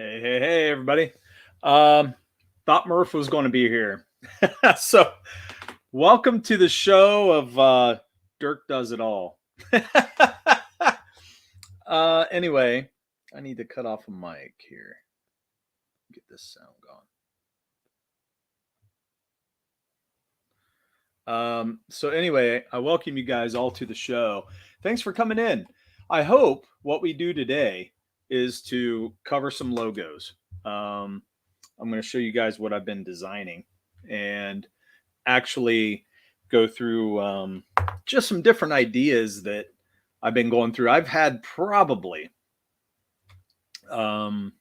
Hey, everybody. Thought Murph was going to be here. So, welcome to the show of Dirk Does It All. Anyway, I need to cut off a mic here. Get this sound going. So, anyway, I welcome you guys all to the show. Thanks for coming in. I hope what we do today is to cover some logos. I'm going to show you guys what I've been designing and actually go through just some different ideas that I've been going through. I've had probably, I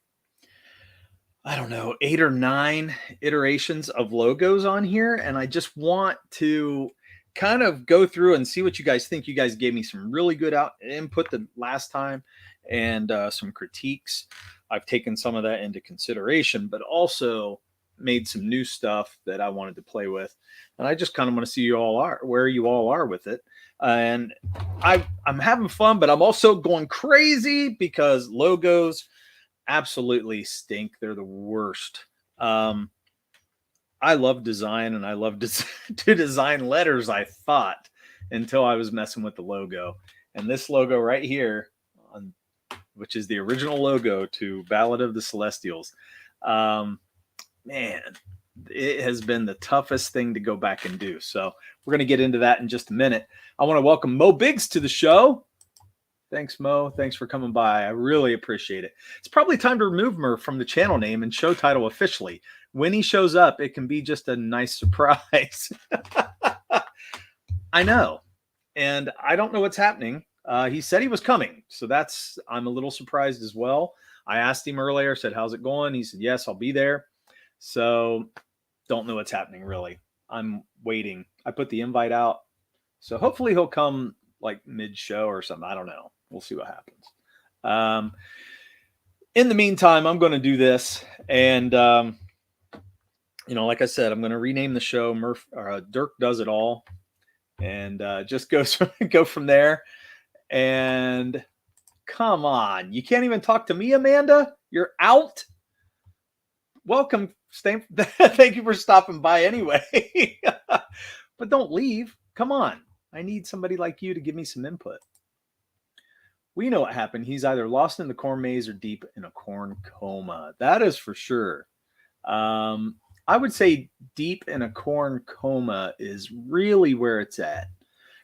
don't know, 8 or 9 iterations of logos on here. And I just want to kind of go through and see what you guys think. You guys gave me some really good input the last time and some critiques. I've taken some of that into consideration, but also made some new stuff that I wanted to play with. And I just kind of want to see where you all are with it. And I'm having fun, but I'm also going crazy because logos absolutely stink. They're the worst. I love design and I love to design letters, I thought, until I was messing with the logo. And this logo right here, which is the original logo to Ballad of the Celestials, man, it has been the toughest thing to go back and do. So we're going to get into that in just a minute. I want to welcome Mo Biggs to the show. Thanks, Mo. Thanks for coming by. I really appreciate it. It's probably time to remove Murph from the channel name and show title officially. When he shows up, it can be just a nice surprise. I know. And I don't know what's happening. He said he was coming. So I'm a little surprised as well. I asked him earlier, said, how's it going? He said, yes, I'll be there. So don't know what's happening really. I'm waiting. I put the invite out. So hopefully he'll come like mid-show or something. I don't know. We'll see what happens. In the meantime, I'm going to do this. And, like I said, I'm going to rename the show Dirk Does It All. And just go from there. And come on. You can't even talk to me, Amanda? You're out? Welcome. Thank you for stopping by anyway. But don't leave. Come on. I need somebody like you to give me some input. We know what happened. He's either lost in the corn maze or deep in a corn coma. That is for sure. I would say deep in a corn coma is really where it's at.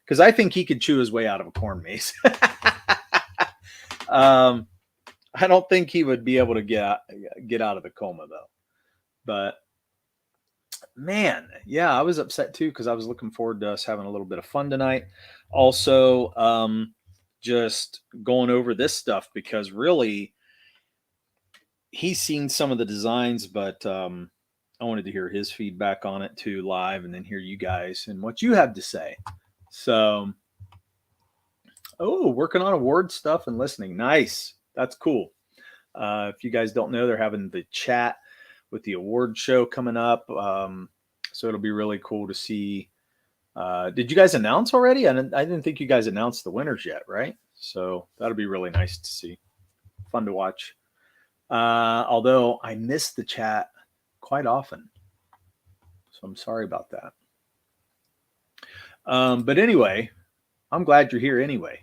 Because I think he could chew his way out of a corn maze. I don't think he would be able to get out of the coma, though. But, man, yeah, I was upset, too, because I was looking forward to us having a little bit of fun tonight. Also, just going over this stuff because really he's seen some of the designs, but I wanted to hear his feedback on it, too, live, and then hear you guys and what you have to say. So, working on award stuff and listening. Nice. That's cool. If you guys don't know, they're having the chat with the award show coming up. So it'll be really cool to see. Did you guys announce already? I didn't think you guys announced the winners yet, right? So that'll be really nice to see. Fun to watch. Although I miss the chat quite often. So I'm sorry about that. But anyway, I'm glad you're here anyway.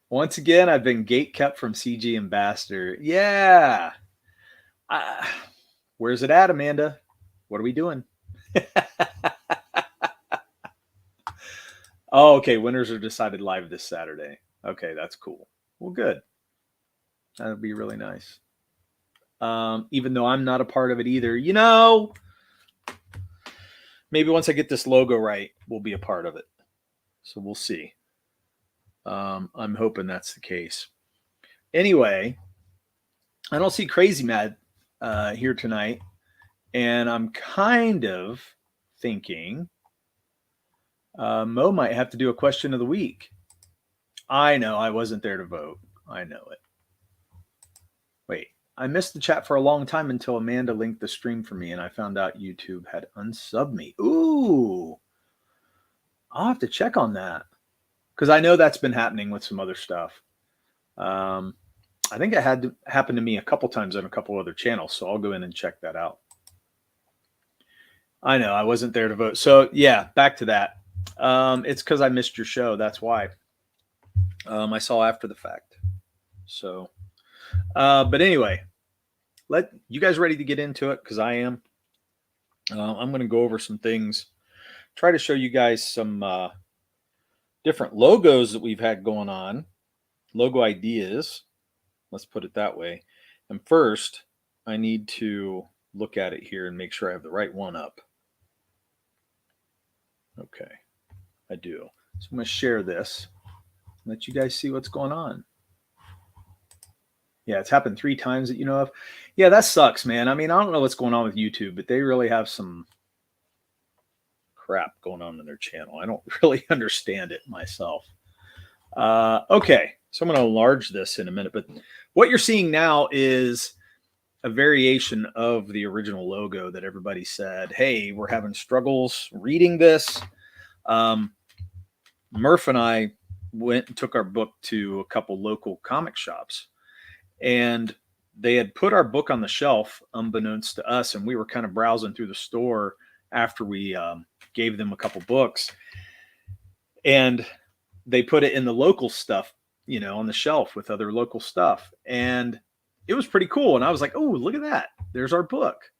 Once again, I've been gatekept from CG Ambassador. Yeah. Where's it at, Amanda? What are we doing? Oh, okay. Winners are decided live this Saturday. Okay, that's cool. Well, good. That'll be really nice. Even though I'm not a part of it either. Maybe once I get this logo right, we'll be a part of it. So we'll see. I'm hoping that's the case. Anyway, I don't see Crazy Mad here tonight. And I'm kind of thinking Mo might have to do a question of the week. I know. I wasn't there to vote. I know it. Wait. I missed the chat for a long time until Amanda linked the stream for me and I found out YouTube had unsubbed me. Ooh. I'll have to check on that because I know that's been happening with some other stuff. I think it had happened to me a couple times on a couple other channels, so I'll go in and check that out. I know I wasn't there to vote. So yeah, back to that. It's because I missed your show. That's why. I saw after the fact. So, but anyway, let you guys ready to get into it because I am. I'm going to go over some things, try to show you guys some different logos that we've had going on, logo ideas. Let's put it that way. And first, I need to look at it here and make sure I have the right one up. Okay, I do. So I'm going to share this, let you guys see what's going on. Yeah, it's happened 3 times that you know of. Yeah, that sucks, man. I mean, I don't know what's going on with YouTube, but they really have some crap going on in their channel. I don't really understand it myself. Okay, so I'm going to enlarge this in a minute, but what you're seeing now is a variation of the original logo that everybody said, hey, we're having struggles reading this. Murph and I went and took our book to a couple local comic shops, and they had put our book on the shelf unbeknownst to us, and we were kind of browsing through the store after we gave them a couple books, and they put it in the local stuff, you know, on the shelf with other local stuff, and it was pretty cool. And I was like, oh, look at that, there's our book.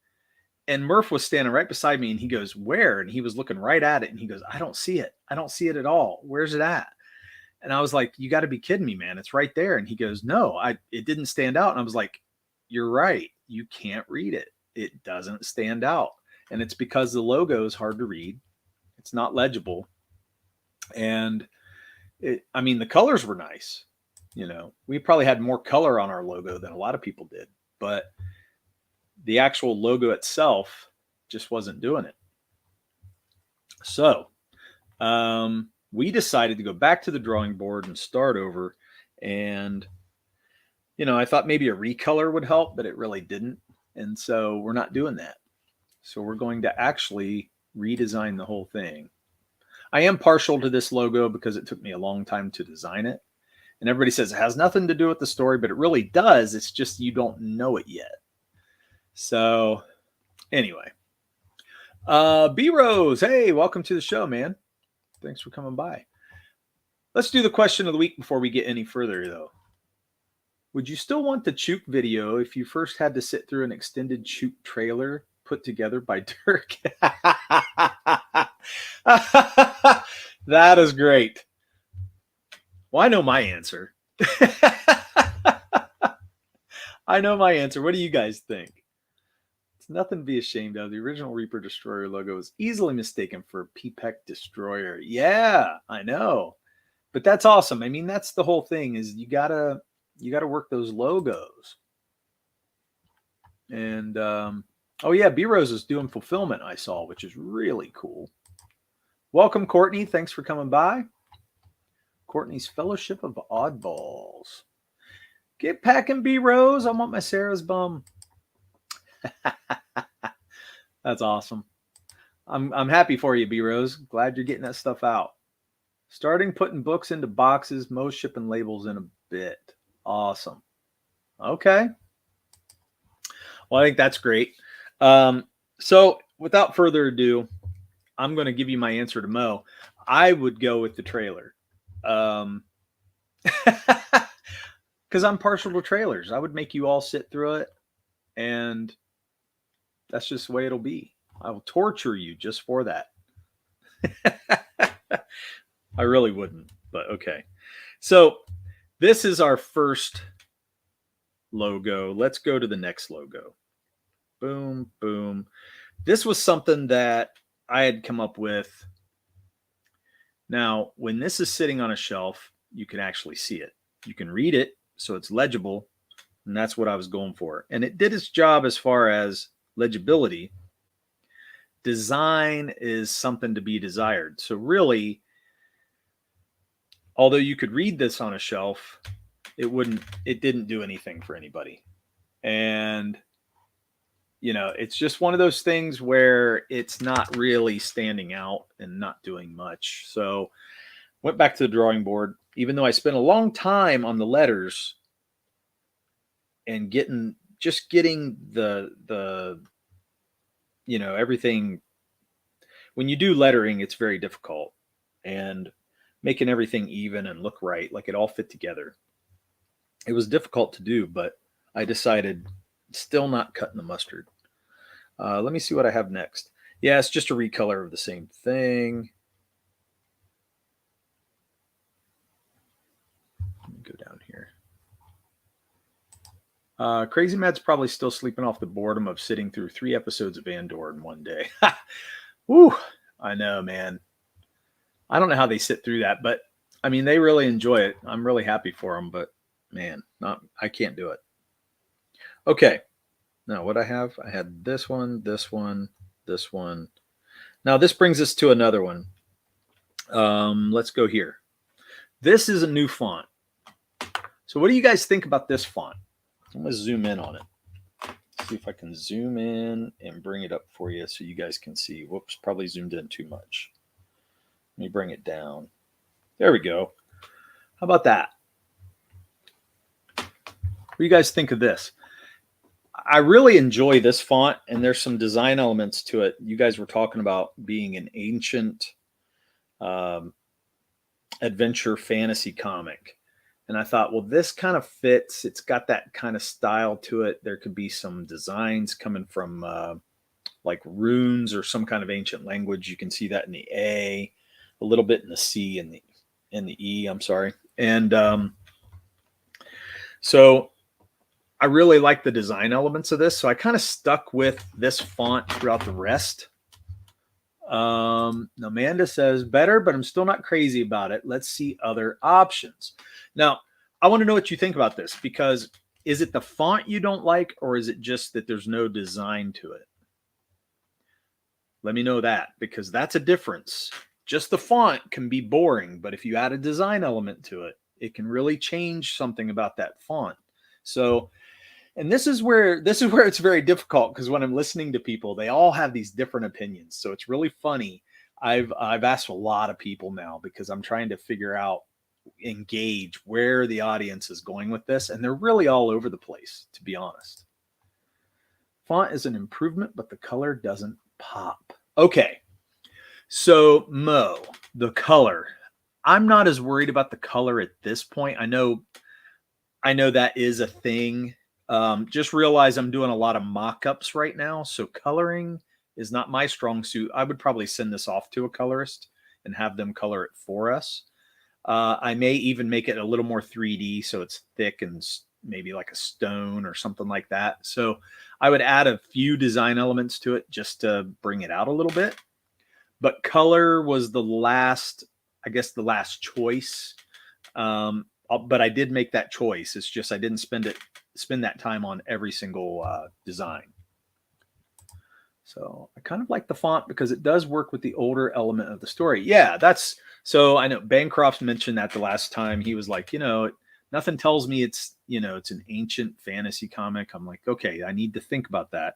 And Murph was standing right beside me, and he goes, where? And he was looking right at it, and he goes, I don't see it at all. Where's it at? And I was like, you got to be kidding me, man. It's right there. And he goes, no, it didn't stand out. And I was like, you're right. You can't read it. It doesn't stand out. And it's because the logo is hard to read. It's not legible. And I mean, the colors were nice. You know, we probably had more color on our logo than a lot of people did, but the actual logo itself just wasn't doing it. So, we decided to go back to the drawing board and start over. And, you know, I thought maybe a recolor would help, but it really didn't. And so we're not doing that. So we're going to actually redesign the whole thing. I am partial to this logo because it took me a long time to design it. And everybody says it has nothing to do with the story, but it really does. It's just you don't know it yet. So anyway, B-Rose, hey, welcome to the show, man. Thanks for coming by. Let's do the question of the week before we get any further, though. Would you still want the Chook video if you first had to sit through an extended Chook trailer put together by Dirk? That is great. Well, I know my answer. I know my answer. What do you guys think? It's nothing to be ashamed of. The original Reaper Destroyer logo was easily mistaken for a PPEC Destroyer. Yeah, I know. But that's awesome. I mean, that's the whole thing is you gotta work those logos. And oh yeah, B-Rose is doing fulfillment, I saw, which is really cool. Welcome, Courtney. Thanks for coming by. Courtney's Fellowship of Oddballs. Get packing, B-Rose. I want my Sarah's bum. That's awesome. I'm happy for you, B-Rose. Glad you're getting that stuff out. Starting putting books into boxes, most shipping labels in a bit. Awesome. Okay. Well, I think that's great. So without further ado, I'm going to give you my answer to Mo. I would go with the trailer. Because I'm partial to trailers. I would make you all sit through it, and that's just the way it'll be. I will torture you just for that. I really wouldn't, but okay. So this is our first logo. Let's go to the next logo. Boom, boom. This was something that I had come up with. Now, when this is sitting on a shelf, you can actually see it. You can read it, so it's legible, and that's what I was going for. And it did its job as far as legibility. Design is something to be desired. So really, although you could read this on a shelf, it didn't do anything for anybody. And you know, it's just one of those things where it's not really standing out and not doing much. So went back to the drawing board. Even though I spent a long time on the letters, and getting the everything. When you do lettering, it's very difficult, and making everything even and look right, like it all fit together. It was difficult to do, but I decided still not cutting the mustard. Let me see what I have next. Yeah, it's just a recolor of the same thing. Let me go down here. Crazy Mad's probably still sleeping off the boredom of sitting through 3 episodes of Andor in one day. Woo! I know, man. I don't know how they sit through that, but I mean, they really enjoy it. I'm really happy for them, but man, I can't do it. Okay. Now, what I have, I had this one, this one, this one. Now, this brings us to another one. Let's go here. This is a new font. So what do you guys think about this font? I'm going to zoom in on it. See if I can zoom in and bring it up for you so you guys can see. Whoops, probably zoomed in too much. Let me bring it down. There we go. How about that? What do you guys think of this? I really enjoy this font, and there's some design elements to it. You guys were talking about being an ancient adventure fantasy comic. And I thought, well, this kind of fits. It's got that kind of style to it. There could be some designs coming from like runes or some kind of ancient language. You can see that in the A, a little bit in the C and the E. I'm sorry. And so I really like the design elements of this. So I kind of stuck with this font throughout the rest. Amanda says better, but I'm still not crazy about it. Let's see other options. Now, I want to know what you think about this, because is it the font you don't like, or is it just that there's no design to it? Let me know that, because that's a difference. Just the font can be boring, but if you add a design element to it, it can really change something about that font. So, and this is where it's very difficult, because when I'm listening to people, they all have these different opinions. So it's really funny. I've asked a lot of people now, because I'm trying to figure out, engage where the audience is going with this, and they're really all over the place, to be honest. Font is an improvement, but the color doesn't pop. Okay. So Mo, the color. I'm not as worried about the color at this point. I know that is a thing. Just realize I'm doing a lot of mock-ups right now, so coloring is not my strong suit. I would probably send this off to a colorist and have them color it for us. I may even make it a little more 3D, so it's thick and maybe like a stone or something like that. So I would add a few design elements to it just to bring it out a little bit. But color was the last choice. But I did make that choice. It's just I didn't spend that time on every single design. So I kind of like the font because it does work with the older element of the story. Yeah, so I know Bancroft mentioned that the last time. He was like, nothing tells me it's an ancient fantasy comic. I'm like, okay, I need to think about that.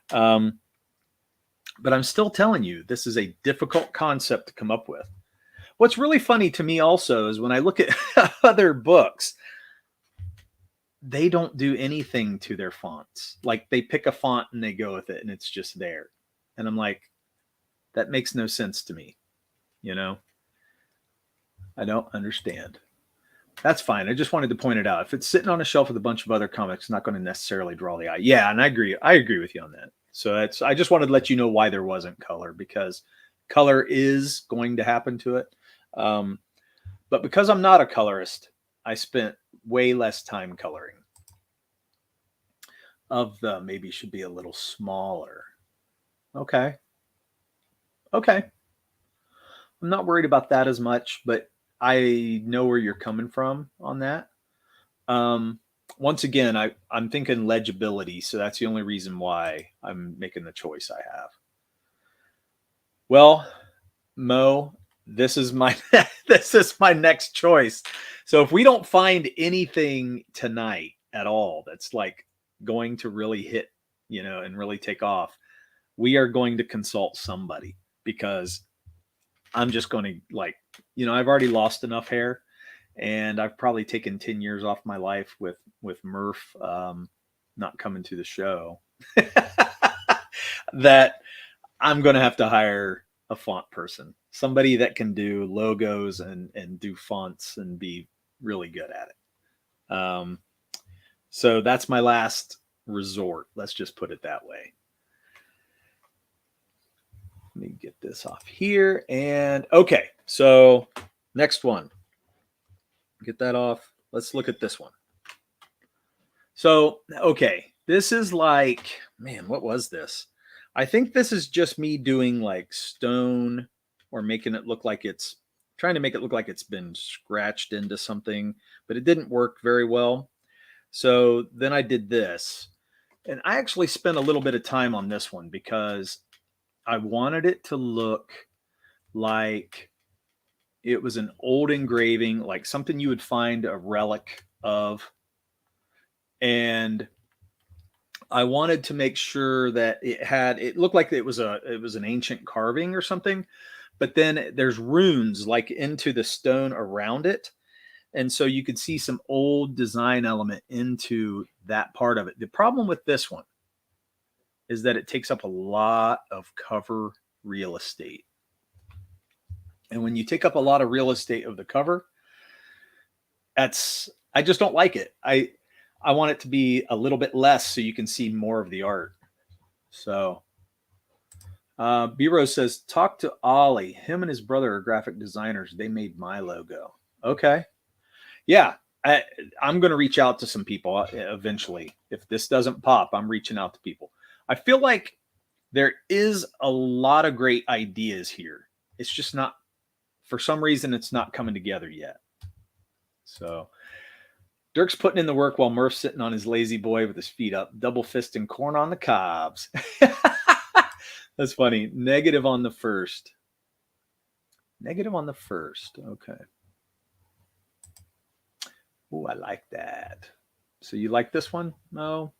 But I'm still telling you, this is a difficult concept to come up with. What's really funny to me also is when I look at other books, they don't do anything to their fonts. Like they pick a font and they go with it and it's just there. And I'm like, that makes no sense to me. I don't understand. That's fine. I just wanted to point it out. If it's sitting on a shelf with a bunch of other comics, it's not going to necessarily draw the eye. Yeah, and I agree. I agree with you on that. So I just wanted to let you know why there wasn't color, because color is going to happen to it. But because I'm not a colorist, I spent way less time coloring. Of the maybe should be a little smaller. Okay. I'm not worried about that as much, but I know where you're coming from on that. Once again, I'm thinking legibility, so that's the only reason why I'm making the choice I have. Well, Mo, this is my next choice. So if we don't find anything tonight at all that's like going to really hit, and really take off, we are going to consult somebody, because I'm just going to I've already lost enough hair, And I've probably taken 10 years off my life with Murph not coming to the show that I'm going to have to hire a font person, somebody that can do logos and do fonts and be really good at it. So that's my last resort. Let's just put it that way. Let me get this off here. And okay, so next one. Get that off. Let's look at this one. So, okay, this is like, man, what was this? I think this is just me doing like stone or making it look like it's trying to make it look like it's been scratched into something, but it didn't work very well. So then I did this, and I actually spent a little bit of time on this one because I wanted it to look like it was an old engraving, like something you would find a relic of. And I wanted to make sure that it looked like it was an ancient carving or something, but then there's runes like into the stone around it. And so you could see some old design element into that part of it. The problem with this one is that it takes up a lot of cover real estate. And when you take up a lot of real estate of the cover, I just don't like it. I want it to be a little bit less so you can see more of the art. So B-Rose says, talk to Ollie. Him and his brother are graphic designers. They made my logo. Okay. Yeah, I'm going to reach out to some people eventually. If this doesn't pop, I'm reaching out to people. I feel like there is a lot of great ideas here. It's just not, for some reason, it's not coming together yet. So Dirk's putting in the work while Murph's sitting on his lazy boy with his feet up, double fisting corn on the cobs. That's funny. Negative on the first. Negative on the first. Okay. Oh, I like that. So you like this one? No.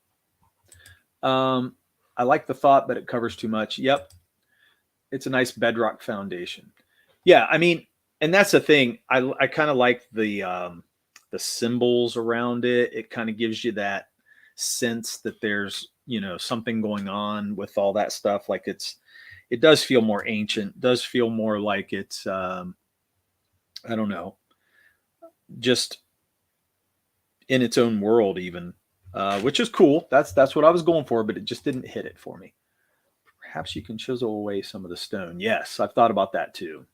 I like the thought, but it covers too much. Yep. It's a nice bedrock foundation. Yeah, I mean, and that's the thing. I kind of like the symbols around it. It kind of gives you that sense that there's, something going on with all that stuff. Like it does feel more ancient, does feel more like it's, I don't know, just in its own world even, which is cool. That's what I was going for, but it just didn't hit it for me. Perhaps you can chisel away some of the stone. Yes, I've thought about that too.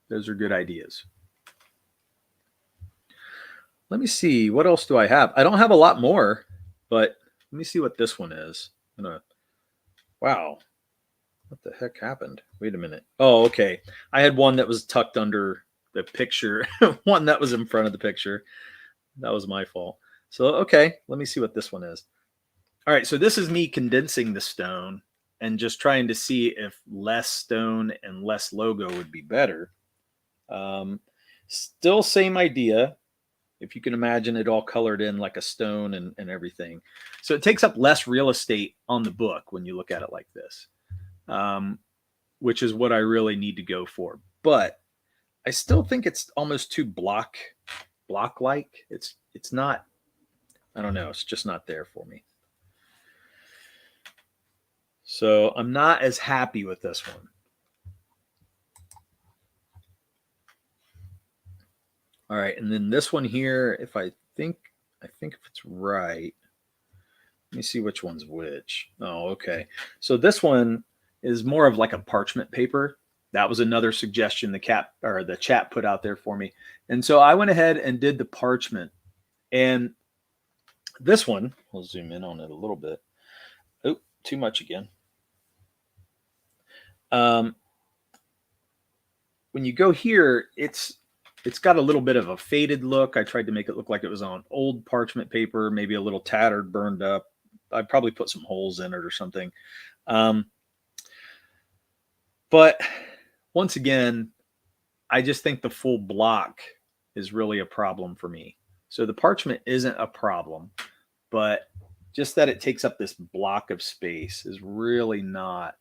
Those are good ideas. Let me see. What else do I have? I don't have a lot more, but let me see what this one is. Wow. What the heck happened? Wait a minute. Oh, okay. I had one that was tucked under the picture, one that was in front of the picture. That was my fault. So, okay, let me see what this one is. All right, so this is me condensing the stone and just trying to see if less stone and less logo would be better. Still same idea. If you can imagine it all colored in like a stone and everything. So it takes up less real estate on the book when you look at it like this, which is what I really need to go for. But I still think it's almost too block-like. It's not, I don't know, it's just not there for me. So I'm not as happy with this one. All right, and then this one here, if I think if it's right, let me see which one's which. Oh, okay. So this one is more of like a parchment paper. That was another suggestion the chat put out there for me. And so I went ahead and did the parchment. And this one, we'll zoom in on it a little bit. Oh, too much again. When you go here, it's got a little bit of a faded look. I tried to make it look like it was on old parchment paper, maybe a little tattered, burned up. I'd probably put some holes in it or something. But once again, I just think the full block is really a problem for me. So the parchment isn't a problem, but just that it takes up this block of space is really not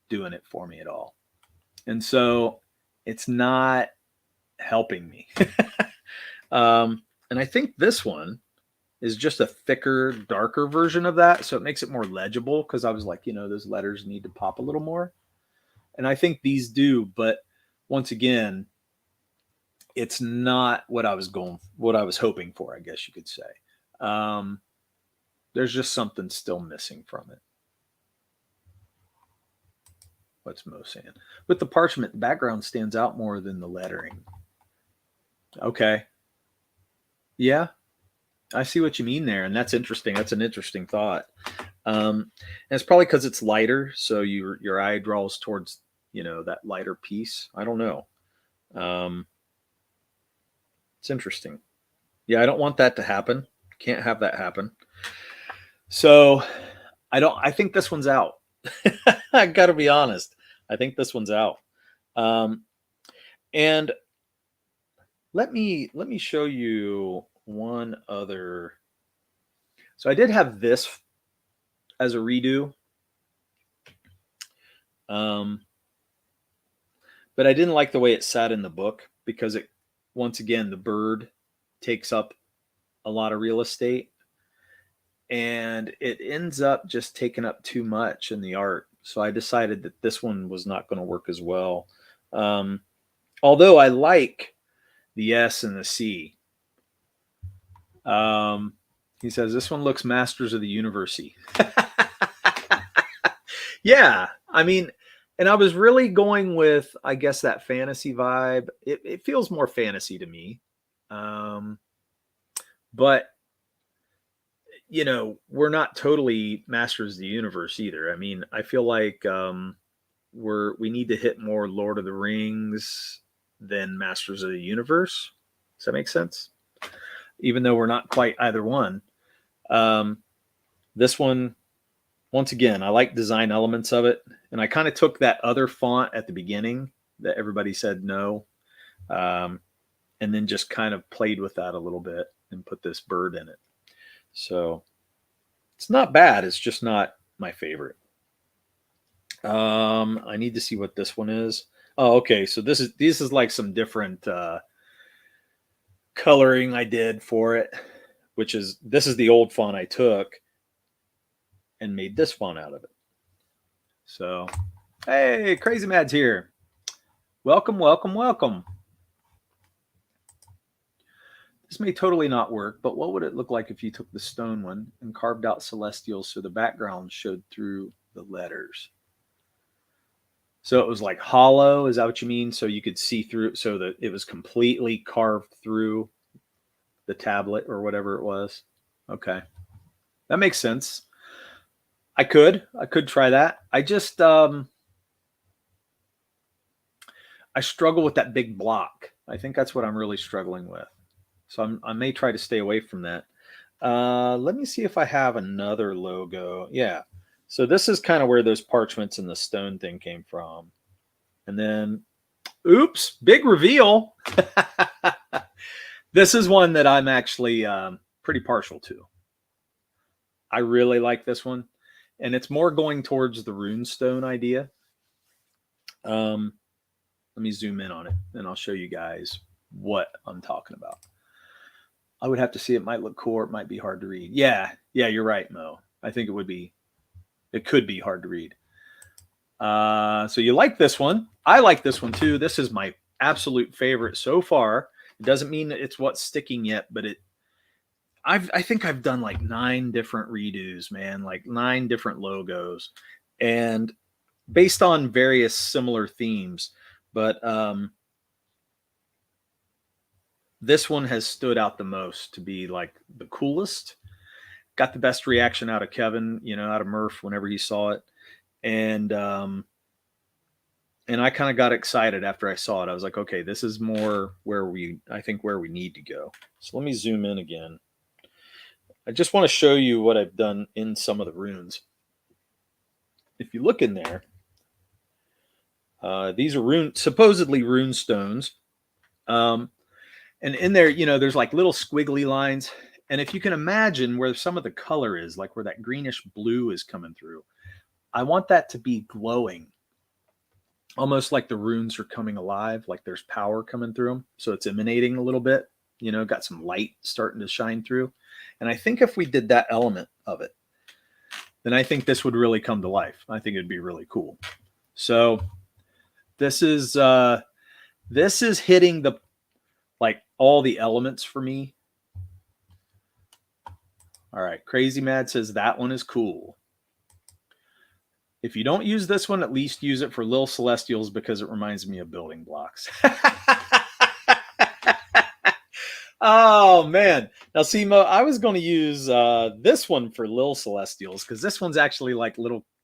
doing it for me at all. And so it's not helping me. And I think this one is just a thicker, darker version of that. So it makes it more legible because I was like, those letters need to pop a little more. And I think these do. But once again, it's not what I was hoping for, I guess you could say. There's just something still missing from it. What's Mo saying? With the parchment, the background stands out more than the lettering. Okay. Yeah, I see what you mean there, and that's interesting. That's an interesting thought. And it's probably because it's lighter, so your eye draws towards that lighter piece. I don't know. It's interesting. Yeah, I don't want that to happen. Can't have that happen. So I think this one's out. I gotta be honest. I think this one's out. And let me show you one other. So I did have this as a redo. But I didn't like the way it sat in the book because once again, the bird takes up a lot of real estate and it ends up just taking up too much in the art. So I decided that this one was not going to work as well. Although I like the S and the C. He says, this one looks Masters of the Universe. Yeah, I mean, and I was really going with, I guess, that fantasy vibe. It feels more fantasy to me. But, we're not totally Masters of the Universe either. I mean, I feel like we need to hit more Lord of the Rings than Masters of the Universe. Does that make sense? Even though we're not quite either one. This one, once again, I like design elements of it. And I kind of took that other font at the beginning that everybody said no. And then just kind of played with that a little bit and put this bird in it. So it's not bad. It's just not my favorite. I need to see what this one is. Oh, okay. So this is like some different coloring I did for it, this is the old font I took and made this font out of it. So, hey, Crazy Mad's here. Welcome, welcome, welcome. This may totally not work, but what would it look like if you took the stone one and carved out celestials so the background showed through the letters? So it was like hollow, is that what you mean? So you could see through, so that it was completely carved through the tablet or whatever it was. Okay. That makes sense. I could try that. I just, I struggle with that big block. I think that's what I'm really struggling with. So I may try to stay away from that. Let me see if I have another logo. Yeah. So this is kind of where those parchments and the stone thing came from. And then, oops, big reveal. This is one that I'm actually pretty partial to. I really like this one. And it's more going towards the runestone idea. Let me zoom in on it and I'll show you guys what I'm talking about. I would have to see. It might look cool or it might be hard to read. Yeah, you're right, Mo. I think it could be hard to read. So you like this one. I like this one too. This is my absolute favorite so far. It doesn't mean that it's what's sticking yet, but I think I've done like 9 different redos, man, like 9 different logos, and based on various similar themes. But this one has stood out the most to be like the coolest. Got the best reaction out of Kevin, out of Murph whenever he saw it. And I kind of got excited after I saw it. I was like, okay, this is more where we need to go. So let me zoom in again. I just want to show you what I've done in some of the runes. If you look in there, these are supposedly rune stones. And in there, there's like little squiggly lines. And if you can imagine where some of the color is, like where that greenish blue is coming through, I want that to be glowing. almost like the runes are coming alive, like there's power coming through them. So it's emanating a little bit, got some light starting to shine through. And I think if we did that element of it, then I think this would really come to life. I think it'd be really cool. So this is hitting all the elements for me. All right, Crazy Mad says that one is cool. If you don't use this one, at least use it for Lil Celestials because it reminds me of building blocks. Oh, man. Now, see, Mo, I was going to use this one for Lil Celestials because this one's actually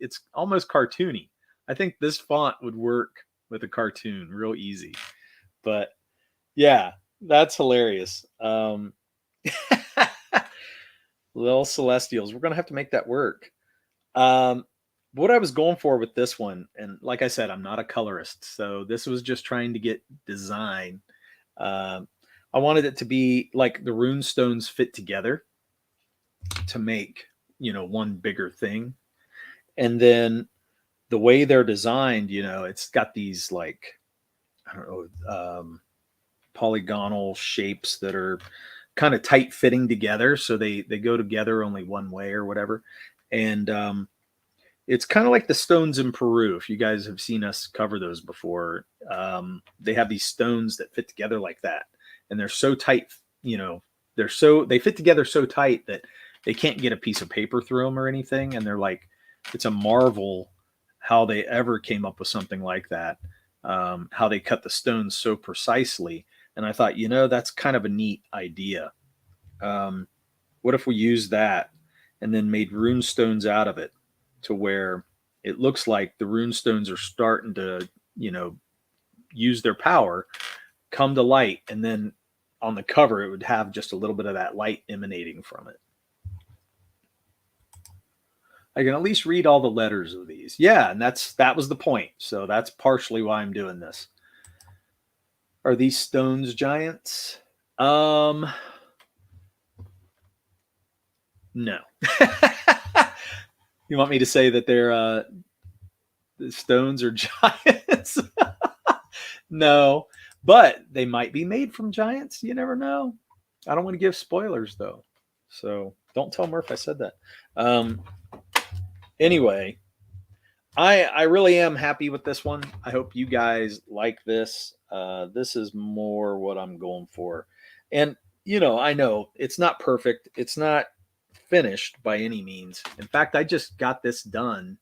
it's almost cartoony. I think this font would work with a cartoon real easy. But, yeah, that's hilarious. Lil Celestials. We're going to have to make that work. What I was going for with this one, and like I said, I'm not a colorist, so this was just trying to get design. I wanted it to be like the rune stones fit together to make, one bigger thing. And then the way they're designed, it's got these polygonal shapes that are kind of tight fitting together. So they go together only one way or whatever. And it's kind of like the stones in Peru. If you guys have seen us cover those before, they have these stones that fit together like that. And they're so tight, they fit together so tight that they can't get a piece of paper through them or anything. And they're it's a marvel how they ever came up with something like that. How they cut the stones so precisely. And I thought, that's kind of a neat idea. What if we used that and then made rune stones out of it to where it looks like the rune stones are starting to, use their power, come to light, and then on the cover it would have just a little bit of that light emanating from it. I can at least read all the letters of these. Yeah, and that was the point. So that's partially why I'm doing this. Are these stones giants? No. You want me to say that the stones are giants? No, but they might be made from giants. You never know. I don't want to give spoilers though, so don't tell Murph I said that. Anyway, I really am happy with this one. I hope you guys like this. This is more what I'm going for, and I know it's not perfect. It's not finished by any means. In fact, I just got this done.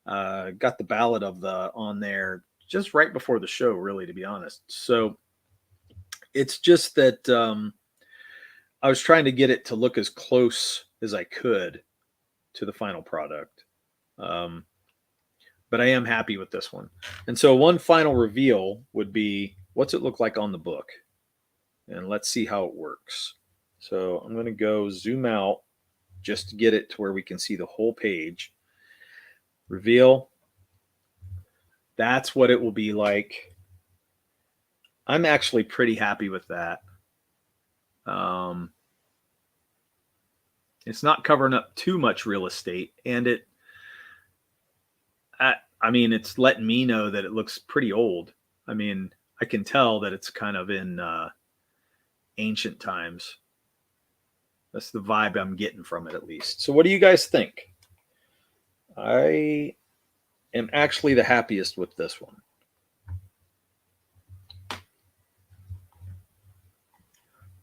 Got the Ballad on there just right before the show, really, to be honest. So it's just that I was trying to get it to look as close as I could to the final product. But I am happy with this one. And so one final reveal would be, what's it look like on the book? And let's see how it works. So I'm going to go zoom out just to get it to where we can see the whole page. Reveal. That's what it will be like. I'm actually pretty happy with that. It's not covering up too much real estate, and it's letting me know that it looks pretty old. I mean, I can tell that it's kind of in ancient times. That's the vibe I'm getting from it, at least. So what do you guys think? I am actually the happiest with this one. I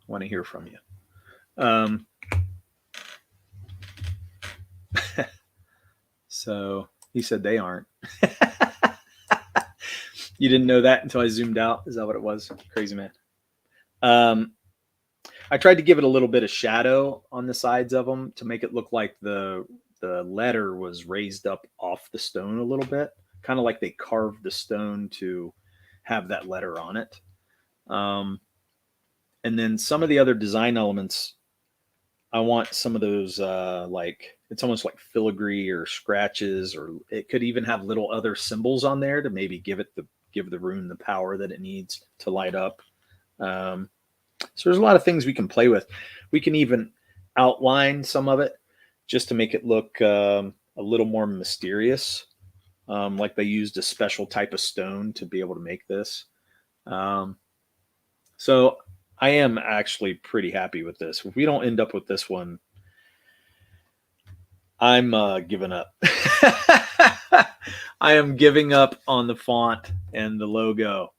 want to hear from you. So he said they aren't. You didn't know that until I zoomed out. Is that what it was? Crazy man. I tried to give it a little bit of shadow on the sides of them to make it look like the letter was raised up off the stone a little bit, kind of like they carved the stone to have that letter on it. And then some of the other design elements, I want some of those it's almost like filigree or scratches, or it could even have little other symbols on there to maybe give the rune the power that it needs to light up. So there's a lot of things we can play with. We can even outline some of it just to make it look a little more mysterious. Like they used a special type of stone to be able to make this. So I am actually pretty happy with this. If we don't end up with this one, I'm giving up. I am giving up on the font and the logo.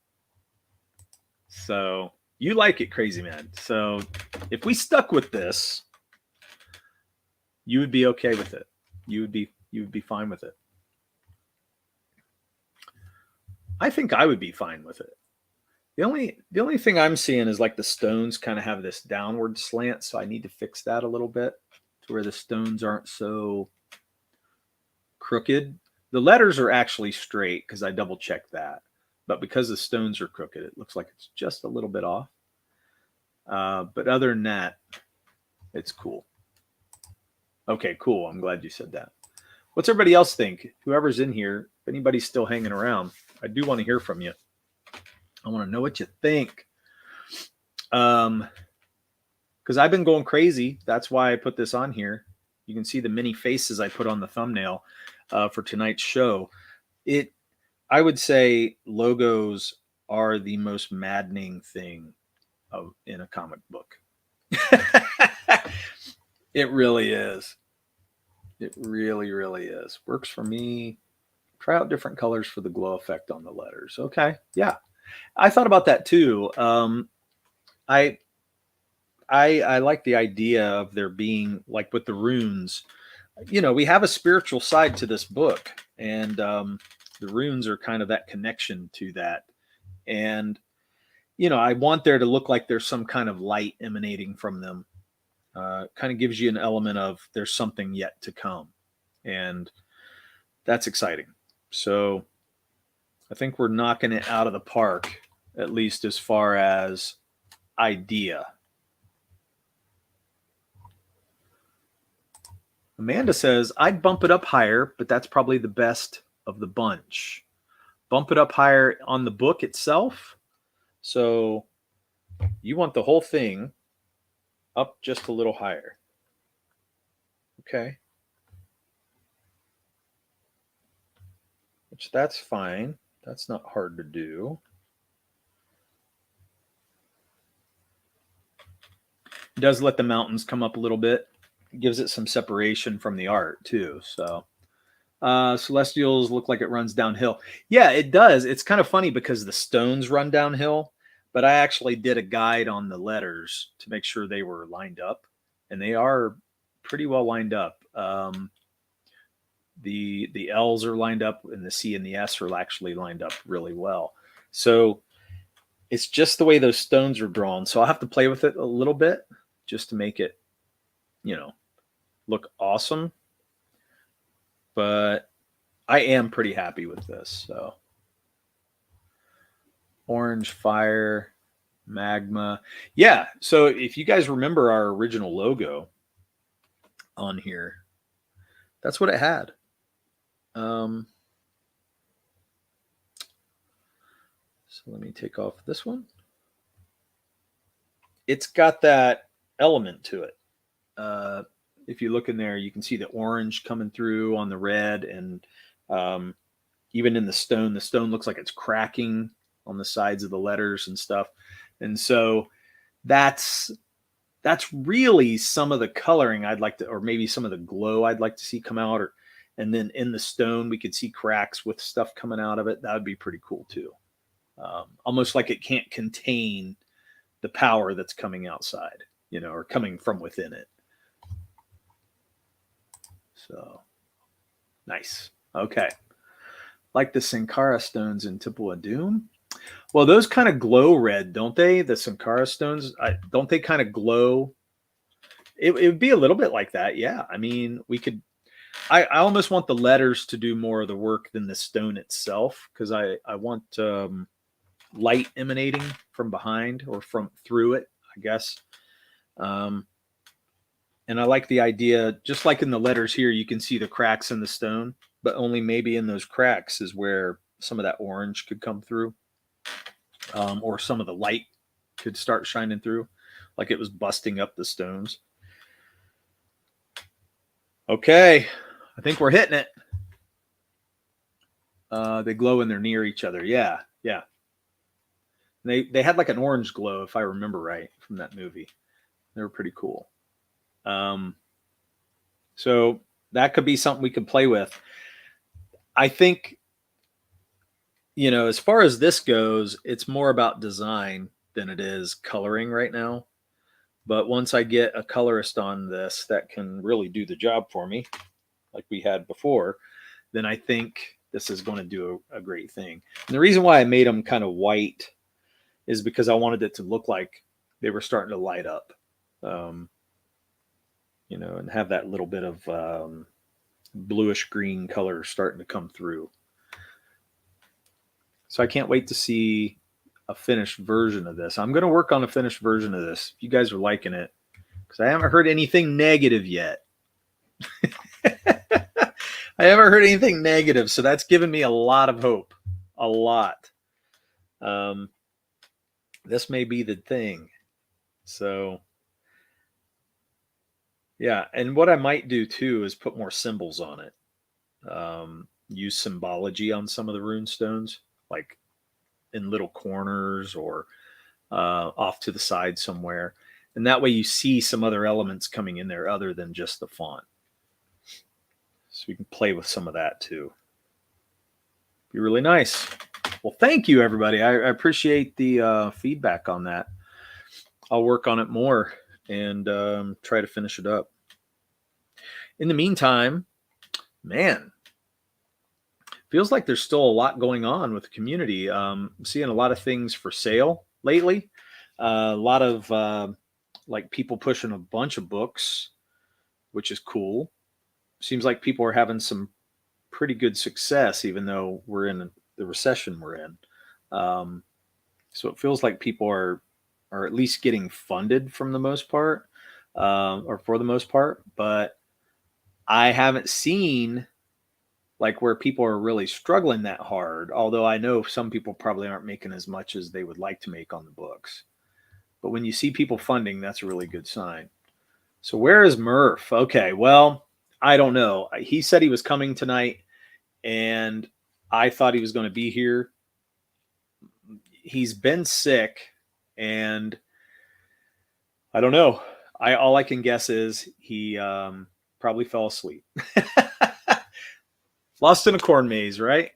So you like it, Crazy Man. So if we stuck with this, you would be okay with it. You would be fine with it. I think I would be fine with it. The only thing I'm seeing is like the stones kind of have this downward slant, so I need to fix that a little bit to where the stones aren't so crooked. The letters are actually straight because I double checked that, but because the stones are crooked, it looks like it's just a little bit off. But other than that, it's cool. Okay, cool. I'm glad you said that. What's everybody else think? Whoever's in here, if anybody's still hanging around, I do want to hear from you. I want to know what you think. Because I've been going crazy. That's why I put this on here. You can see the many faces I put on the thumbnail for tonight's show. I would say logos are the most maddening thing in a comic book. It really is. It really, really is. Works for me. Try out different colors for the glow effect on the letters. Okay. Yeah. I thought about that too. I like the idea of there being like with the runes, we have a spiritual side to this book, and the runes are kind of that connection to that. And, I want there to look like there's some kind of light emanating from them. Kind of gives you an element of there's something yet to come. And that's exciting. So I think we're knocking it out of the park, at least as far as idea. Amanda says, I'd bump it up higher, but that's probably the best of the bunch. Bump it up higher on the book itself. So you want the whole thing up just a little higher. Okay. Which that's fine. That's not hard to do. It does let the mountains come up a little bit. It gives it some separation from the art too. So Celestials look like it runs downhill. Yeah, it does. It's kind of funny because the stones run downhill, but I actually did a guide on the letters to make sure they were lined up, and they are pretty well lined up. The L's are lined up, and the C and the S are actually lined up really well. So it's just the way those stones are drawn. So I'll have to play with it a little bit just to make it, look awesome. But I am pretty happy with this. So orange, fire, magma. Yeah. So if you guys remember our original logo on here, that's what it had. So let me take off this one. It's got that element to it. If you look in there, you can see the orange coming through on the red, and even in the stone looks like it's cracking on the sides of the letters and stuff. And so that's really some of the coloring I'd like to, or maybe some of the glow I'd like to see come out. And then in the stone, we could see cracks with stuff coming out of it. That would be pretty cool too. Almost like it can't contain the power that's coming outside, or coming from within it. So nice. Okay. Like the Sankara stones in Temple of Doom. Well, those kind of glow red, don't they? The Sankara stones, don't they kind of glow? It would be a little bit like that. Yeah. I mean, I almost want the letters to do more of the work than the stone itself, because I want light emanating from behind or through it, I guess. And I like the idea, just like in the letters here, you can see the cracks in the stone, but only maybe in those cracks is where some of that orange could come through, or some of the light could start shining through, like it was busting up the stones. Okay, I think we're hitting it. They glow when they're near each other. Yeah, yeah. They had like an orange glow, if I remember right, from that movie. They were pretty cool. Um, so that could be something we could play with. I think, as far as this goes, it's more about design than it is coloring right now. But once I get a colorist on this that can really do the job for me, like we had before, then I think this is going to do a great thing. And the reason why I made them kind of white is because I wanted it to look like they were starting to light up, um, and have that little bit of bluish green color starting to come through. So I can't wait to see a finished version of this. I'm going to work on a finished version of this. If you guys are liking it, because I haven't heard anything negative yet. I haven't heard anything negative, so that's given me a lot of hope. A lot. This may be the thing. So, yeah. And what I might do too is put more symbols on it. Use symbology on some of the rune stones, like in little corners or off to the side somewhere. And that way you see some other elements coming in there other than just the font. So you can play with some of that too. Be really nice. Well, thank you, everybody. I appreciate the feedback on that. I'll work on it more and try to finish it up. In the meantime, man, feels like there's still a lot going on with the community. I'm seeing a lot of things for sale lately. A lot of like people pushing a bunch of books, which is cool. Seems like people are having some pretty good success, even though we're in the recession we're in. So it feels like people are at least getting funded from the most part, or for the most part. But I haven't seen like where people are really struggling that hard. Although I know some people probably aren't making as much as they would like to make on the books. But when you see people funding, that's a really good sign. So where is Murph? Okay, well, I don't know. He said he was coming tonight, and I thought he was going to be here. He's been sick, and I don't know. All I can guess is he probably fell asleep. Lost in a corn maze, right?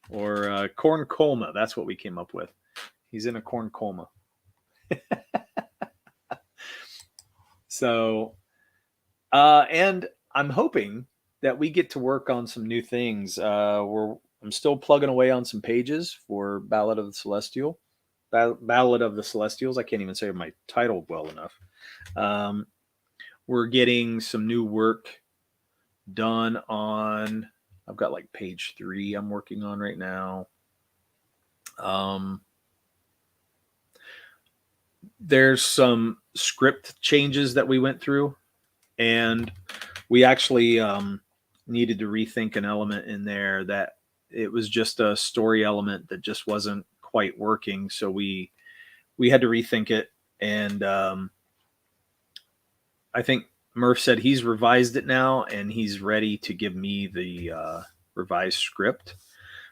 Or corn coma. That's what we came up with. He's in a corn coma. So, and I'm hoping that we get to work on some new things. I'm still plugging away on some pages for Ballad of the Celestial. Ballad of the Celestials. I can't even say my title well enough. We're getting some new work done on. I've got like page 3 I'm working on right now. There's some script changes that we went through, and we actually needed to rethink an element in there that it was just a story element that just wasn't quite working. So we had to rethink it, and I think Murph said he's revised it now, and he's ready to give me the revised script.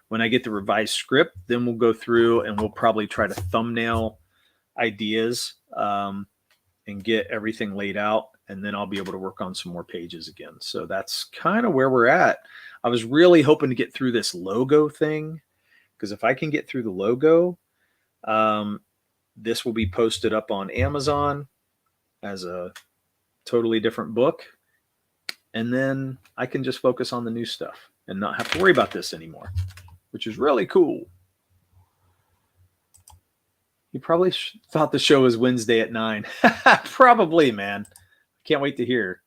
When I get the revised script, then we'll go through and we'll probably try to thumbnail ideas and get everything laid out, and then I'll be able to work on some more pages again. So that's kind of where we're at. I was really hoping to get through this logo thing, because if I can get through the logo, this will be posted up on Amazon as a totally different book, and then I can just focus on the new stuff and not have to worry about this anymore, which is really cool. You probably thought the show was Wednesday at 9. Probably, man. Can't wait to hear.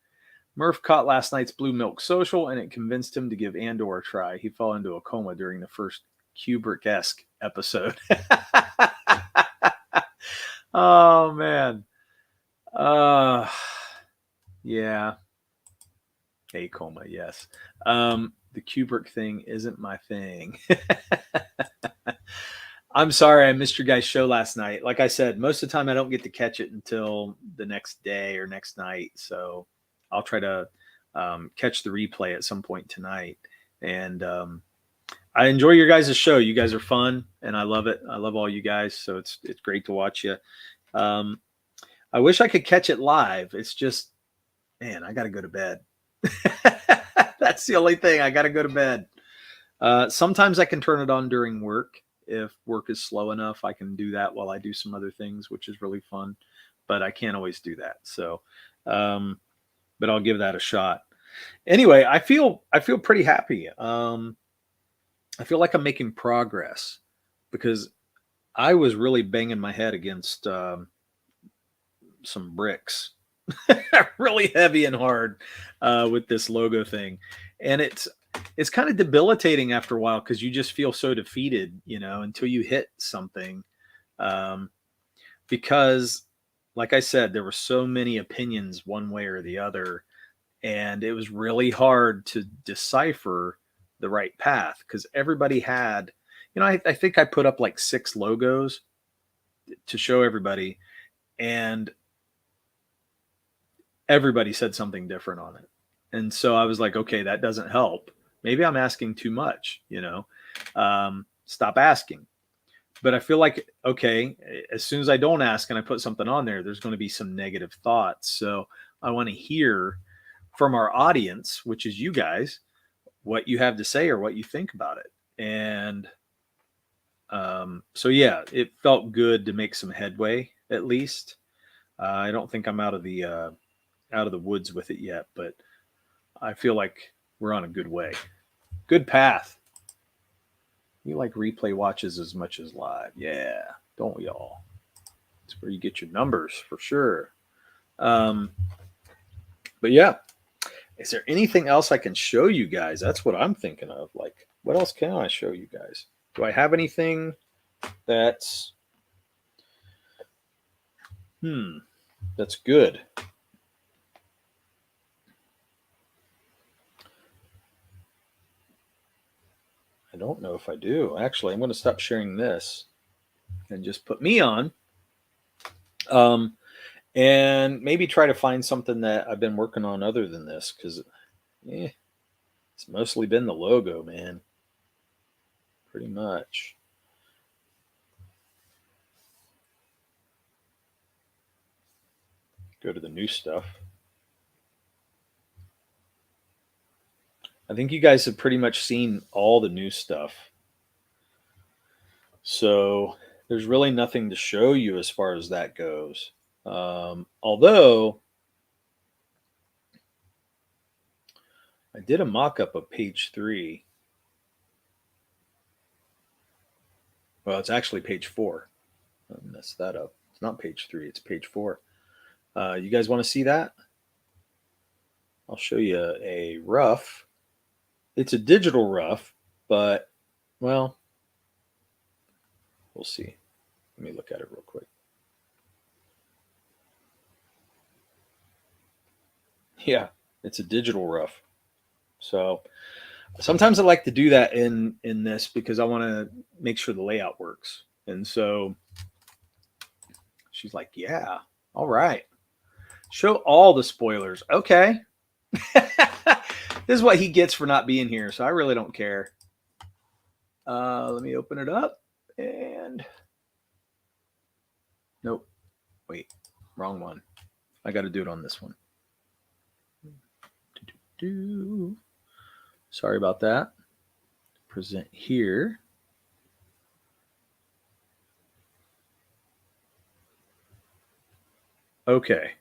Murph caught last night's Blue Milk Social, and it convinced him to give Andor a try. He fell into a coma during the first Kubrick-esque episode. Oh, man. Yeah. A coma, yes. The Kubrick thing isn't my thing. I'm sorry I missed your guys' show last night. Like I said, most of the time I don't get to catch it until the next day or next night. So I'll try to catch the replay at some point tonight. And I enjoy your guys' show. You guys are fun, and I love it. I love all you guys, so it's great to watch you. Um, I wish I could catch it live. It's just, man, I got to go to bed. That's the only thing. I got to go to bed. Sometimes I can turn it on during work. If work is slow enough, I can do that while I do some other things, which is really fun. But I can't always do that. So, but I'll give that a shot. Anyway, I feel pretty happy. I feel like I'm making progress because I was really banging my head against some bricks, really heavy and hard with this logo thing, and it's kind of debilitating after a while because you just feel so defeated, until you hit something. Um, because, like I said, there were so many opinions one way or the other, and it was really hard to decipher the right path because everybody had, I think I put up like 6 logos to show everybody, and everybody said something different on it. And so I was like, okay, that doesn't help. Maybe I'm asking too much, stop asking. But I feel like, okay, as soon as I don't ask and I put something on there, there's going to be some negative thoughts. So I want to hear from our audience, which is you guys, what you have to say or what you think about it. And so, yeah, it felt good to make some headway, at least. I don't think I'm out of the woods with it yet, but I feel like we're on a good way. Good path. We like replay watches as much as live. Yeah, don't we all? It's where you get your numbers for sure. But yeah, is there anything else I can show you guys? That's what I'm thinking of. Like, what else can I show you guys? Do I have anything that's good? I don't know if I do. Actually, I'm going to stop sharing this and just put me on. And maybe try to find something that I've been working on other than this, because it's mostly been the logo, man. Pretty much. Go to the new stuff. I think you guys have pretty much seen all the new stuff. So there's really nothing to show you as far as that goes. Although I did a mock-up of page 3. Well, it's actually page 4. I messed that up. It's not page 3. It's page 4. You guys want to see that? I'll show you a rough. It's a digital rough, but, well, we'll see. Let me look at it real quick. Yeah, it's a digital rough. So sometimes I like to do that in this because I want to make sure the layout works. And so she's like, yeah, all right. Show all the spoilers. Okay. This is what he gets for not being here, so I really don't care. Let me open it up. And nope. Wait, wrong one. I got to do it on this one. Sorry about that. Present here. Okay.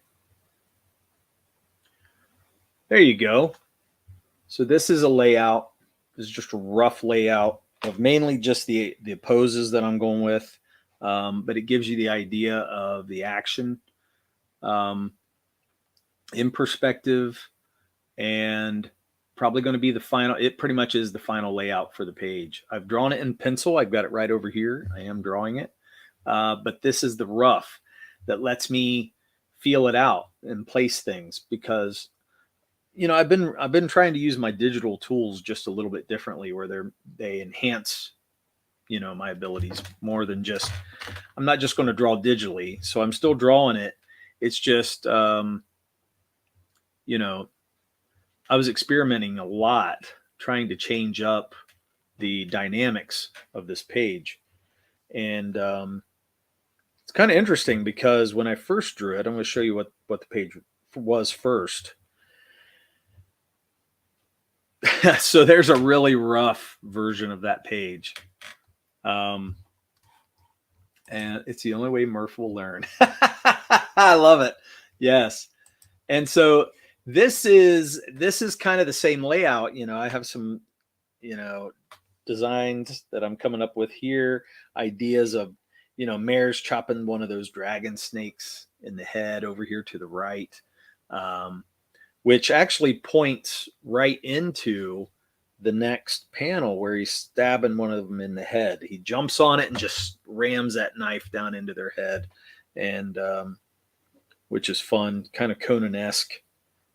There you go. So this is a layout. This is just a rough layout of mainly just the poses that I'm going with. But it gives you the idea of the action in perspective, and probably going to be the final. It pretty much is the final layout for the page. I've drawn it in pencil. I've got it right over here. I am drawing it. But this is the rough that lets me feel it out and place things, because I've been trying to use my digital tools just a little bit differently, where they enhance my abilities more than just, I'm not just going to draw digitally. So I'm still drawing it. It's just I was experimenting a lot, trying to change up the dynamics of this page. And it's kind of interesting because when I first drew it, I'm going to show you what the page was first. So there's a really rough version of that page. And it's the only way Murph will learn. I love it. Yes. And so this is kind of the same layout. You know, I have some, you know, designs that I'm coming up with here, ideas of, you know, Mare's chopping one of those dragon snakes in the head over here to the right, which actually points right into the next panel where he's stabbing one of them in the head. He jumps on it and just rams that knife down into their head, and which is fun, kind of Conan-esque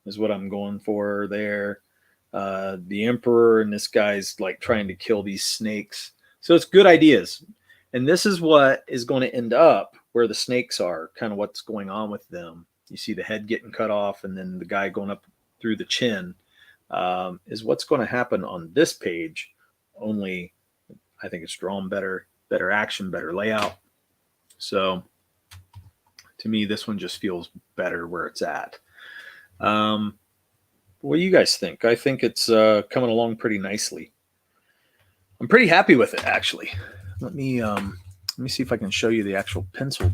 is what I'm going for there. The Emperor and this guy's like trying to kill these snakes. So it's good ideas. And this is what is going to end up where the snakes are, kind of what's going on with them. You see the head getting cut off and then the guy going up through the chin, is what's going to happen on this page. Only I think it's drawn better action, better layout. So to me, this one just feels better where it's at. What do you guys think? I think it's coming along pretty nicely. I'm pretty happy with it, actually. Let me see if I can show you the actual pencil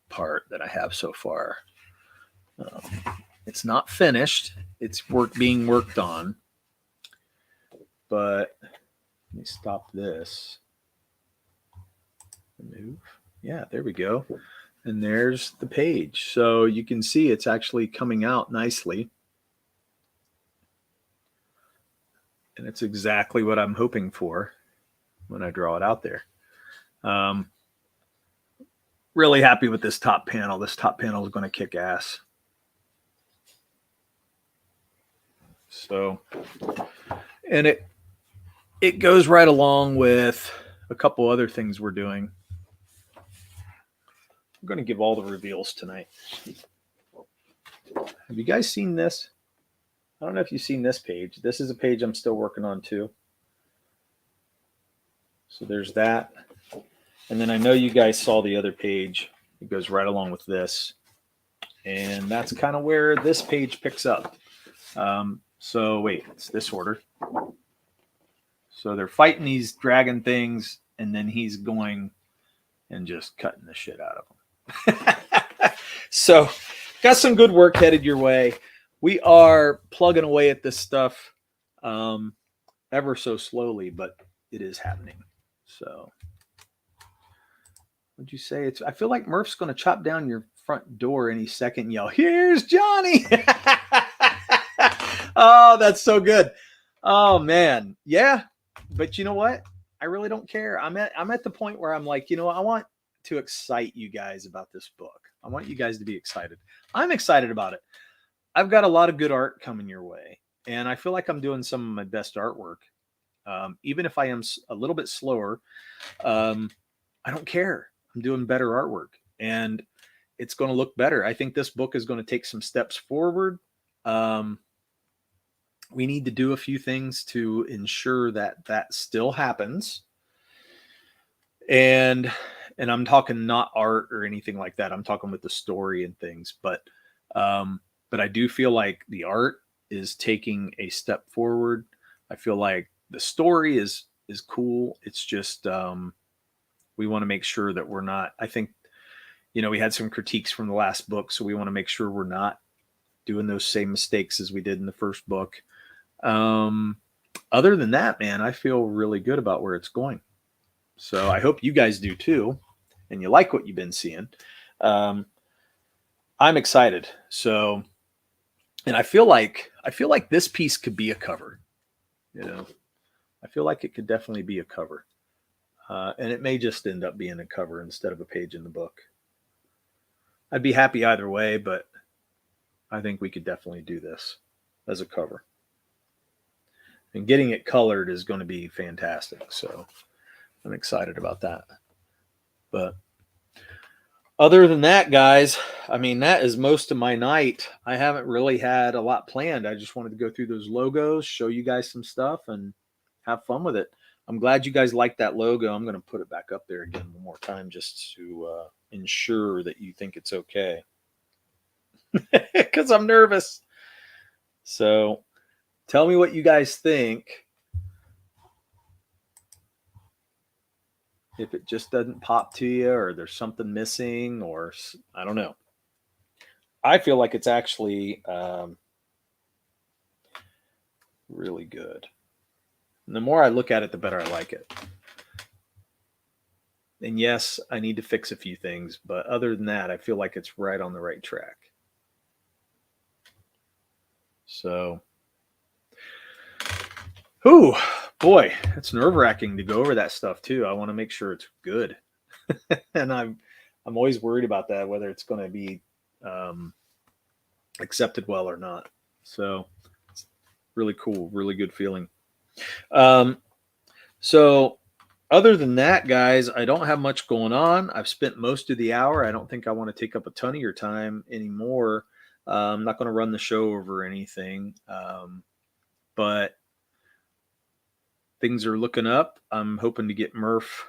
part that I have so far. It's not finished. It's being worked on. But let me stop this. Move. Yeah, there we go. And there's the page. So you can see it's actually coming out nicely. And it's exactly what I'm hoping for when I draw it out there. Really happy with this top panel. This top panel is going to kick ass. So, and it goes right along with a couple other things we're doing. I'm going to give all the reveals tonight. Have you guys seen this? I don't know if you've seen this page. This is a page I'm still working on too. So there's that. And then I know you guys saw the other page. It goes right along with this. And that's kind of where this page picks up. So wait, it's this order. So they're fighting these dragon things, and then he's going and just cutting the shit out of them. So got some good work headed your way. We are plugging away at this stuff ever so slowly, but it is happening. So what'd you say? I feel like Murph's going to chop down your front door any second and yell, "Here's Johnny!" Oh, that's so good. Oh man. Yeah. But you know what? I really don't care. I'm at the point where I'm like, you know, I want to excite you guys about this book. I want you guys to be excited. I'm excited about it. I've got a lot of good art coming your way, and I feel like I'm doing some of my best artwork. Even if I am a little bit slower, I don't care. I'm doing better artwork, and it's going to look better. I think this book is going to take some steps forward. We need to do a few things to ensure that that still happens. And I'm talking not art or anything like that. I'm talking with the story and things, but I do feel like the art is taking a step forward. I feel like the story is cool. It's just, we want to make sure that we're not, I think, you know, we had some critiques from the last book, so we want to make sure we're not doing those same mistakes as we did in the first book. Other than that, man, I feel really good about where it's going. So I hope you guys do too, and you like what you've been seeing. I'm excited. So, and I feel like this piece could be a cover. You know, I feel like it could definitely be a cover, and it may just end up being a cover instead of a page in the book. I'd be happy either way, but I think we could definitely do this as a cover. And getting it colored is going to be fantastic. So I'm excited about that. But other than that, guys, I mean, that is most of my night. I haven't really had a lot planned. I just wanted to go through those logos, show you guys some stuff, and have fun with it. I'm glad you guys like that logo. I'm going to put it back up there again one more time just to ensure that you think it's okay. Because I'm nervous. So tell me what you guys think. If it just doesn't pop to you, or there's something missing, or I don't know. I feel like it's actually really good. And the more I look at it, the better I like it. And yes, I need to fix a few things, but other than that, I feel like it's right on the right track. So, whew, boy, it's nerve-wracking to go over that stuff too. I want to make sure it's good, and I'm always worried about that, whether it's going to be accepted well or not. So, it's really cool, really good feeling. So other than that, guys, I don't have much going on. I've spent most of the hour. I don't think I want to take up a ton of your time anymore. I'm not going to run the show over anything, but things are looking up. I'm hoping to get Murph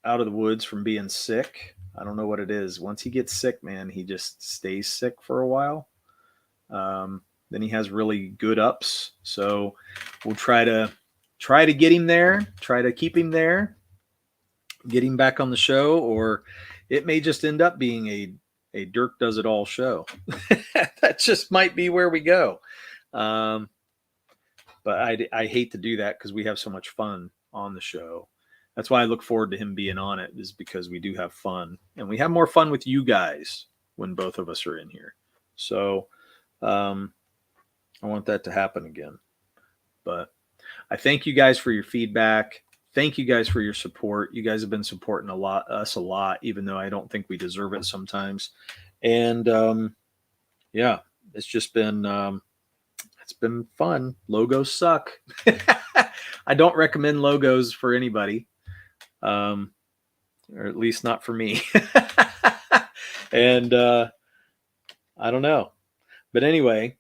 out of the woods from being sick. I don't know what it is. Once he gets sick, man, he just stays sick for a while. Then he has really good ups. So we'll try to get him there, try to keep him there, get him back on the show, or it may just end up being a Dirk Does It All show. That just might be where we go. But I hate to do that because we have so much fun on the show. That's why I look forward to him being on it, is because we do have fun, and we have more fun with you guys when both of us are in here. So I want that to happen again. But I thank you guys for your feedback. Thank you guys for your support. You guys have been supporting us a lot, even though I don't think we deserve it sometimes. And yeah, it's just been it's been fun. Logos suck. I don't recommend logos for anybody, or at least not for me. And I don't know, but anyway,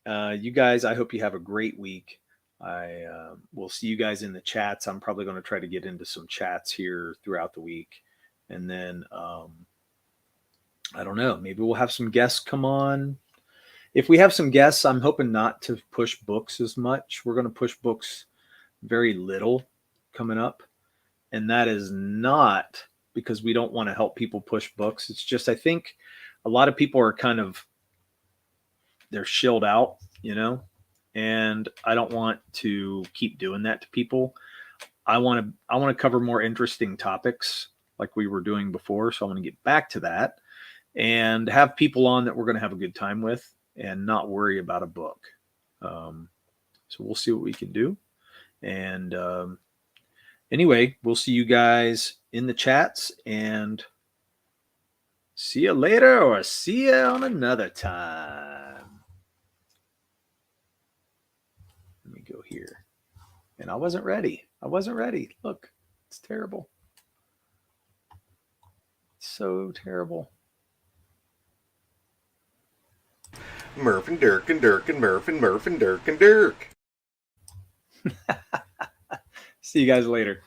you guys, I hope you have a great week. I will see you guys in the chats. I'm probably going to try to get into some chats here throughout the week. And then, I don't know, maybe we'll have some guests come on. If we have some guests, I'm hoping not to push books as much. We're going to push books very little coming up. And that is not because we don't want to help people push books. It's just, I think a lot of people are kind of, they're shilled out, you know, and I don't want to keep doing that to people. I want to cover more interesting topics like we were doing before. So I want to get back to that and have people on that we're going to have a good time with and not worry about a book. So we'll see what we can do. And anyway, we'll see you guys in the chats, and see you later, or see you on another time. Let me go here. And I wasn't ready. Look, it's terrible. It's so terrible. Murph and Dirk and Dirk and Murph and Murph and Dirk and Dirk. See you guys later.